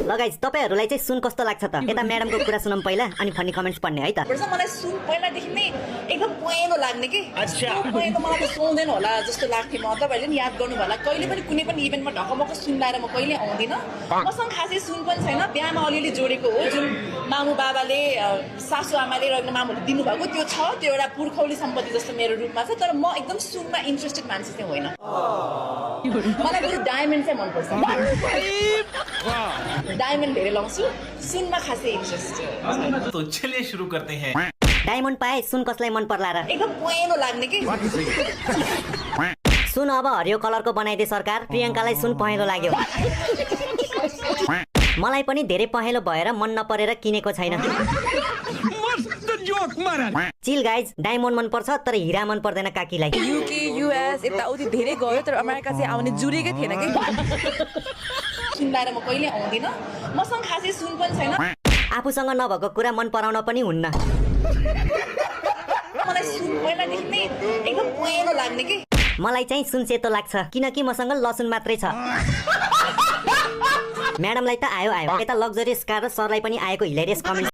ल गाइस तपाईहरुलाई चाहिँ सुन कस्तो लाग्छ त यता म्याडमको कुरा सुनौं पहिला अनि फनी कमेन्ट्स पढ्ने है त मलाई सुन पहिलादेखि नै एकदम पहेँलो लाग्ने कि अच्छा पहेँलो मलाई त सुहाउँदैन होला जस्तो लाग्थ्यो म तपाईहरुले नि याद गर्नु होला कहिले पनि कुनै पनि इभेन्टमा ढकमक सुन लाएर म कहिले आउँदिन मसँग खासै सुन पनि छैन बिहामा अलिअलि जोडेको हो जुन मामु बाबाले सासु आमाले र मामुले दिनुभएको त्यो छ त्यो एउटा पुर्खौली सम्पत्ति जस्तो मेरो रूपमा छ तर म एकदम सुनमा इन्ट्रेस्टेड मान्छे चाहिँ होइन मलाई बरु डायमन्ड चाहिँ मनपर्छ डायमन्ड धेरै लाउँछु सुनमा खासै इन्ट्रेस्ट तो चलिए शुरू करते हैं डायमन्ड पाए सुन कसलाई मन पर्ला र एकदम पहेँलो लाग्ने कि सुन अब हरियो कलरको बनाइदे सरकार प्रियङ्कालाई सुन पहेँलो लाग्यो मलाई पनि धेरै पहेँलो भएर मन नपरेर किनेको छैन चिल गाइज डायमन्ड मन पर्छ तर हिरा मन पर्दैन काकीलाई युके युएस यताउति धेरै गयो तर अमेरिका चाहिँ आउने जुरेकै थिएन कि सुन लाएर म कहिले आउँदिन मसँग खासै सुन पनि छैन आफूसँग नभएको कुरा मन पराउन पनि हुन्न मलाई सुन पहिलादेखि नै एकदम पहेँलो लाग्ने कि मलाई चाहिँ सुन सेतो लाग्छ किनकि मसँग लसुन मात्रै छ म्याडमलाई त आयो यता लग्जरियस कार र सरलाई पनि आएको हिलेरियस कमेन्ट